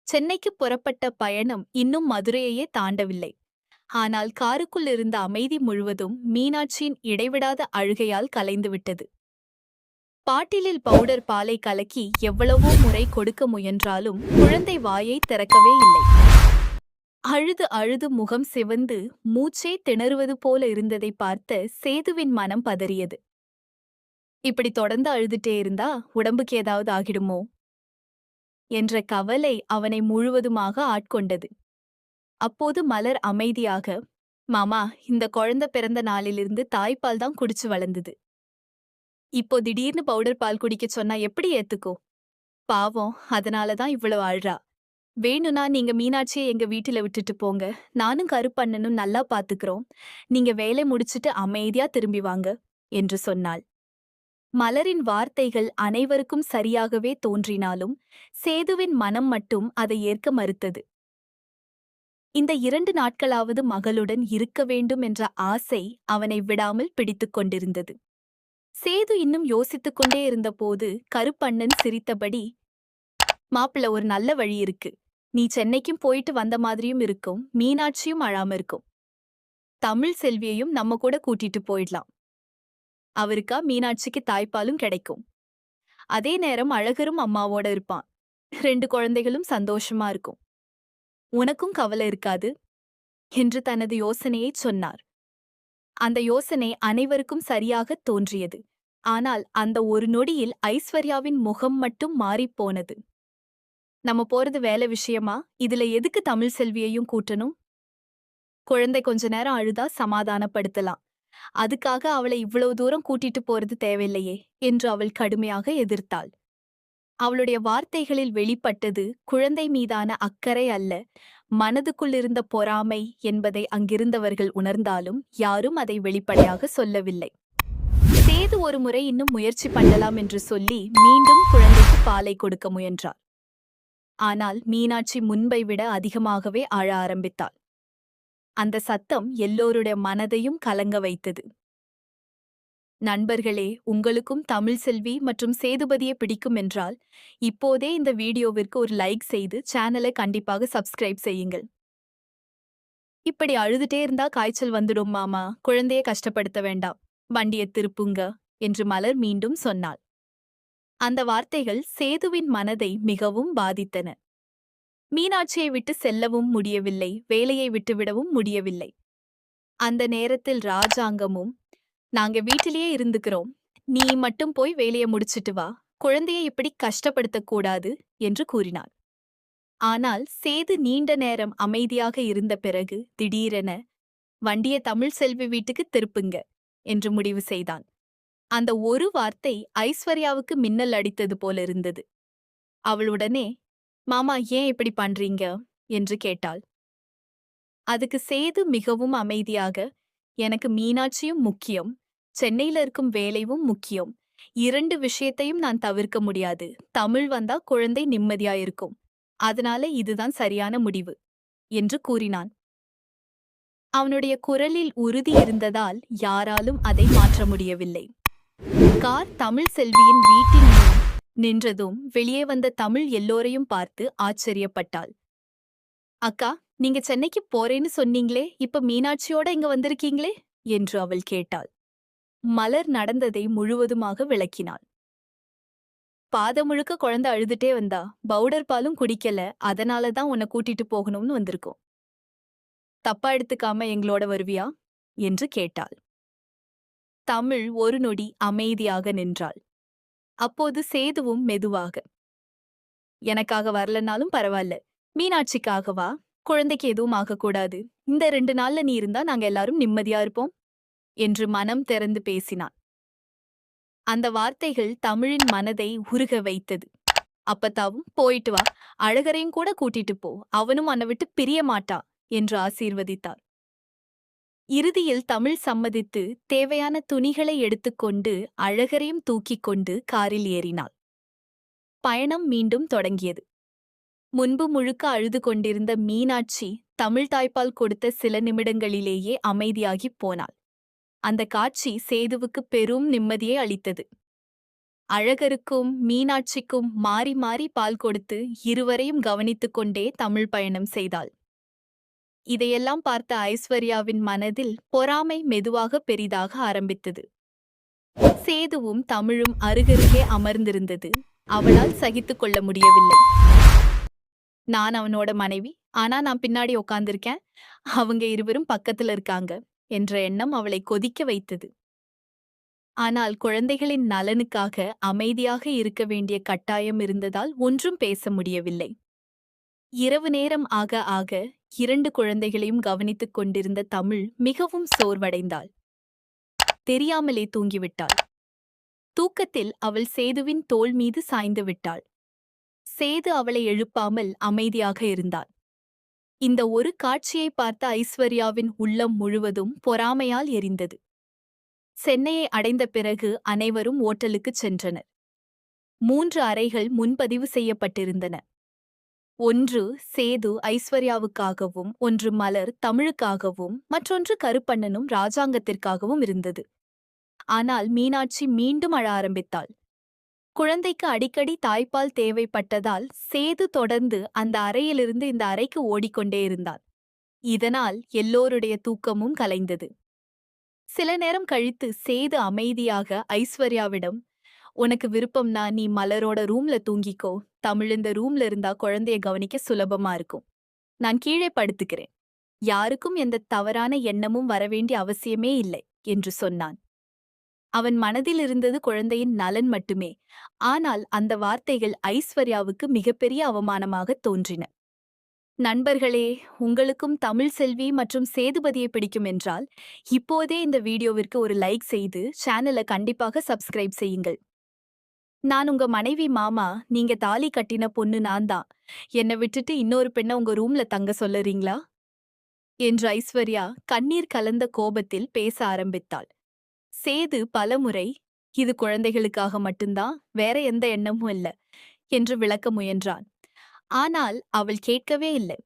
சென்னைக்கு புறப்பட்ட பயணம் இன்னும் மதுரையையே தாண்டவில்லை. ஆனால் காருக்குள் இருந்த அமைதி முழுவதும் மீனாட்சியின் இடைவிடாத அழுகையால் கலைந்துவிட்டது. பாட்டிலில் பவுடர் பாலை கலக்கி எவ்வளவோ முறை கொடுக்க முயன்றாலும் குழந்தை வாயை திறக்கவே இல்லை. அழுது அழுது முகம் சிவந்து மூச்சே திணறுவது போல இருந்ததை பார்த்த சேதுவின் மனம் பதறியது. இப்படி தொடர்ந்து அழுதுட்டே இருந்தா உடம்புக்கு ஏதாவது ஆகிடுமோ என்ற கவலை அவனை முழுவதுமாக ஆட்கொண்டது. அப்போது மலர் அமைதியாக, மாமா, இந்த குழந்தை பிறந்த நாளிலிருந்து தாய்ப்பால் தான் குடிச்சு வளர்ந்தது. இப்போ திடீர்னு பவுடர் பால் குடிக்க சொன்னா எப்படி ஏத்துக்கோ? பாவம், அதனாலதான் இவ்வளவு அழ்றா. வேணும்னா நீங்க மீனாட்சியை எங்க வீட்டுல விட்டுட்டு போங்க. நானும் கருப்பண்ணனும் நல்லா பாத்துக்கிறோம். நீங்க வேலை முடிச்சிட்டு அமைதியா திரும்பி வாங்க என்று சொன்னாள். மலரின் வார்த்தைகள் அனைவருக்கும் சரியாகவே தோன்றினாலும் சேதுவின் மனம் மட்டும் அதை ஏற்க மறுத்தது. இந்த 2 நாட்களாவது மகளுடன் இருக்க வேண்டும் என்ற ஆசை அவனை விடாமல் பிடித்துக் கொண்டிருந்தது. சேது இன்னும் யோசித்துக் கொண்டே இருந்தபோது கருப்பண்ணன் சிரித்தபடி, மாப்பிள்ள, ஒரு நல்ல வழி இருக்கு. நீ சென்னைக்கும் போயிட்டு வந்த மாதிரியும் இருக்கும், மீனாட்சியும் அழாம இருக்கும். தமிழ் செல்வியையும் நம்ம கூட கூட்டிட்டு போயிடலாம். அவருக்கா மீனாட்சிக்கு தாய்ப்பாலும் கிடைக்கும். அதே நேரம் அழகரும் அம்மாவோட இருப்பான். 2 குழந்தைகளும் சந்தோஷமா இருக்கும். உனக்கும் கவலை இருக்காது என்று தனது யோசனையைச் சொன்னார். அந்த யோசனை அனைவருக்கும் சரியாகத் தோன்றியது. ஆனால் அந்த ஒரு நொடியில் ஐஸ்வர்யாவின் முகம் மட்டும் மாறிப்போனது. நம்ம போறது வேலை விஷயமா? இதுல எதுக்கு தமிழ் செல்வியையும் கூட்டணும்? குழந்தை கொஞ்ச நேரம் அழுதா சமாதானப்படுத்தலாம். அதுக்காக அவளை இவ்வளவு தூரம் கூட்டிட்டு போறது தேவையில்லையே என்று அவள் கடுமையாக எதிர்த்தாள். அவளுடைய வார்த்தைகளில் வெளிப்பட்டது குழந்தை மீதான அக்கறை அல்ல, மனதுக்குள்ளிருந்த பொறாமை என்பதை அங்கிருந்தவர்கள் உணர்ந்தாலும் யாரும் அதை வெளிப்படையாக சொல்லவில்லை. சேது ஒரு முறை இன்னும் முயற்சி பண்ணலாம் என்று சொல்லி மீண்டும் குழந்தைக்கு பாலை கொடுக்க முயன்றார். ஆனால் மீனாட்சி முன்பை விட அதிகமாகவே அழ ஆரம்பித்தாள். அந்த சத்தம் எல்லோருடைய மனதையும் கலங்க வைத்தது. நண்பர்களே, உங்களுக்கும் தமிழ் செல்வி மற்றும் சேதுபதியை பிடிக்கும் என்றால் இப்போதே இந்த வீடியோவிற்கு ஒரு லைக் செய்து சேனலை கண்டிப்பாக சப்ஸ்கிரைப் செய்யுங்கள். இப்படி அழுதுட்டே இருந்தா காய்ச்சல் வந்துடும் மாமா, குழந்தையை கஷ்டப்படுத்த வேண்டாம், வண்டியை திருப்புங்க என்று மலர் மீண்டும் சொன்னாள். அந்த வார்த்தைகள் சேதுவின் மனதை மிகவும் பாதித்தன. மீனாட்சியை விட்டு செல்லவும் முடியவில்லை, வேலையை விட்டுவிடவும் முடியவில்லை. அந்த நேரத்தில் ராஜாங்கமும், நாங்க வீட்டிலேயே இருந்துக்கிறோம், நீ மட்டும் போய் வேலையை முடிச்சிட்டு வா, குழந்தையை இப்படி கஷ்டப்படுத்தக் கூடாது என்று கூறினார். ஆனால் சேது நீண்ட நேரம் அமைதியாக இருந்த பிறகு திடீரென, வண்டியை தமிழ் செல்வி வீட்டுக்கு திருப்புங்க என்று முடிவு செய்தான். அந்த ஒரு வார்த்தை ஐஸ்வர்யாவுக்கு மின்னல் அடித்தது போலிருந்தது. அவளுடனே, மாமா, ஏன் இப்படி பண்றீங்க என்று கேட்டாள். அதுக்கு சேது மிகவும் அமைதியாக, எனக்கு மீனாட்சியும் முக்கியம், சென்னையில இருக்கும் வேலையும் முக்கியம். 2 விஷயத்தையும் நான் தவிர்க்க முடியாது. தமிழ் வந்தா குழந்தை நிம்மதியாயிருக்கும். அதனால இதுதான் சரியான முடிவு என்று கூறினான். அவனுடைய குரலில் உறுதி இருந்ததால் யாராலும் அதை மாற்ற முடியவில்லை. கார் தமிழ் செல்வியின் வீட்டின் முன் நின்றதும் வெளியே வந்த தமிழ் எல்லோரையும் பார்த்து ஆச்சரியப்பட்டாள். அக்கா, நீங்க சென்னைக்கு போறேன்னு சொன்னீங்களே, இப்ப மீனாட்சியோட இங்க வந்திருக்கீங்களே என்று அவள் கேட்டாள். மலர் நடந்ததை முழுவதுமாக விளக்கினாள். பாத முழுக்க குழந்தை அழுதுட்டே வந்தா, பவுடர் பாலும் குடிக்கல, அதனாலதான் உன்னை கூட்டிட்டு போகணும்னு வந்திருக்கோம். தப்பா எடுத்துக்காம எங்களோட வருவியா என்று கேட்டாள். தமிழ் ஒரு நொடி அமைதியாக நின்றாள். அப்போது சேதுவும் மெதுவாக, எனக்காக வரலனாலும் பரவாயில்ல, மீனாட்சிக்காகவா? குழந்தைக்கு எதுவும் ஆகக்கூடாது. இந்த 2 நாள்ல நீ இருந்தா நாங்க எல்லாரும் நிம்மதியா இருப்போம் என்று மனம் திறந்து பேசினான். அந்த வார்த்தைகள் தமிழின் மனதை உருக வைத்தது. அப்பத்தாவும், போயிட்டு வா, அழகரையும் கூட கூட்டிட்டு போ, அவனும் அன்னை விட்டு பிரிய மாட்டா என்று ஆசீர்வதித்தார். இறுதியில் தமிழ் சம்மதித்து தேவையான துணிகளை எடுத்துக்கொண்டு அழகரையும் தூக்கிக் கொண்டு காரில் ஏறினாள். பயணம் மீண்டும் தொடங்கியது. முன்பு முழுக்க அழுது கொண்டிருந்த மீனாட்சி தமிழ் தாய்ப்பால் கொடுத்த சில நிமிடங்களிலேயே அமைதியாகிப் போனாள். அந்த காட்சி சேதுவுக்கு பெரும் நிம்மதியை அளித்தது. அழகருக்கும் மீனாட்சிக்கும் மாறி மாறி பால் கொடுத்து இருவரையும் கவனித்துக் கொண்டே தமிழ் பயணம் செய்தாள். இதையெல்லாம் பார்த்த ஐஸ்வர்யாவின் மனதில் பொறாமை மெதுவாக பெரிதாக ஆரம்பித்தது. சேதுவும் தமிழும் அருகருகே அமர்ந்திருந்தது அவளால் சகித்துக் கொள்ள முடியவில்லை. நான் அவனோட மனைவி, ஆனா நான் பின்னாடி உட்கார்ந்திருக்கேன், அவங்க இருவரும் பக்கத்துல இருக்காங்க என்ற எண்ணம் அவளை கொதிக்க வைத்தது. ஆனால் குழந்தைகளின் நலனுக்காக அமைதியாக இருக்க வேண்டிய கட்டாயம் இருந்ததால் ஒன்றும் பேச முடியவில்லை. இரவு நேரம் ஆக ஆக 2 குழந்தைகளையும் கவனித்துக் கொண்டிருந்த தமிழ் மிகவும் சோர்வடைந்தாள். தெரியாமலே தூங்கிவிட்டாள். தூக்கத்தில் அவள் சேதுவின் தோள் மீது சாய்ந்து விட்டாள். சேது அவளை எழுப்பாமல் அமைதியாக இருந்தான். இந்த ஒரு காட்சியை பார்த்த ஐஸ்வர்யாவின் உள்ளம் முழுவதும் பொறாமையால் எரிந்தது. சென்னையை அடைந்த பிறகு அனைவரும் ஓட்டலுக்குச் சென்றனர். 3 அறைகள் முன்பதிவு செய்யப்பட்டிருந்தன. ஒன்று சேது ஐஸ்வர்யாவுக்காகவும், ஒன்று மலர் தமிழுக்காகவும், மற்றொன்று கருப்பண்ணனும் ராஜாங்கத்திற்காகவும் இருந்தது. ஆனால் மீனாட்சி மீண்டும் அழ ஆரம்பித்தாள். குழந்தைக்கு அடிக்கடி தாய்ப்பால் தேவைப்பட்டதால் சேது தொடர்ந்து அந்த அறையிலிருந்து இந்த அறைக்கு ஓடிக்கொண்டே இருந்தான். இதனால் எல்லோருடைய தூக்கமும் கலைந்தது. சில நேரம் கழித்து சேது அமைதியாக ஐஸ்வர்யாவிடம், உனக்கு விருப்பம்னா நீ மலரோட ரூம்ல தூங்கிக்கோ, தமிழ் இந்த ரூம்ல இருந்தா குழந்தைய கவனிக்க சுலபமா இருக்கும். நான் கீழே படுத்துக்கிறேன். யாருக்கும் எந்த தவறான எண்ணமும் வரவேண்டிய அவசியமே இல்லை என்று சொன்னான். அவன் மனதில் இருந்தது குழந்தையின் நலன் மட்டுமே. ஆனால் அந்த வார்த்தைகள் ஐஸ்வர்யாவுக்கு மிகப்பெரிய அவமானமாக தோன்றின. நண்பர்களே, உங்களுக்கும் தமிழ் செல்வி மற்றும் சேதுபதியை பிடிக்கும் என்றால் இப்போதே இந்த வீடியோவிற்கு ஒரு லைக் செய்து சேனலை கண்டிப்பாக சப்ஸ்கிரைப் செய்யுங்கள். நான் உங்க மனைவி மாமா, நீங்க தாலி கட்டின பொண்ணு நான் தான். என்னை விட்டுட்டு இன்னொரு பெண்ணை உங்க ரூம்ல தங்க சொல்லுறீங்களா என்று ஐஸ்வர்யா கண்ணீர் கலந்த கோபத்தில் பேச ஆரம்பித்தாள். சேது பலமுறை, இது குழந்தைகளுக்காக மட்டும்தான், வேற எந்த எண்ணமும் இல்ல என்று விளக்க முயன்றான். ஆனால் அவள் கேட்கவே இல்லை.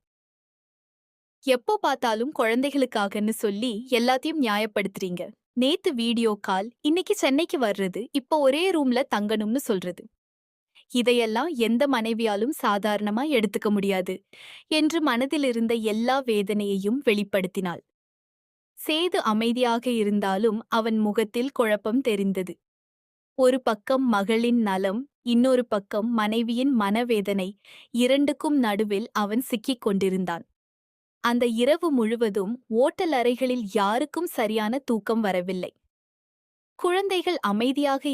எப்போ பார்த்தாலும் குழந்தைகளுக்காகன்னு சொல்லி எல்லாத்தையும் நியாயப்படுத்துறீங்க. நேத்து வீடியோ கால், இன்னைக்கு சென்னைக்கு வர்றது, இப்போ ஒரே ரூம்ல தங்கணும்னு சொல்றது. இதையெல்லாம் எந்த மனைவியாலும் சாதாரணமா எடுத்துக்க முடியாது என்று மனதிலிருந்த எல்லா வேதனையையும் வெளிப்படுத்தினாள். சேது அமைதியாக இருந்தாலும் அவன் முகத்தில் குழப்பம் தெரிந்தது. ஒரு பக்கம் மகளின் நலம், இன்னொரு பக்கம் மனைவியின் மனவேதனை, இரண்டுக்கும் நடுவில் அவன் சிக்கிக் கொண்டிருந்தான். அந்த இரவு முழுவதும் ஓட்டல் அறைகளில் யாருக்கும் சரியான தூக்கம் வரவில்லை. குழந்தைகள் அமைதியாக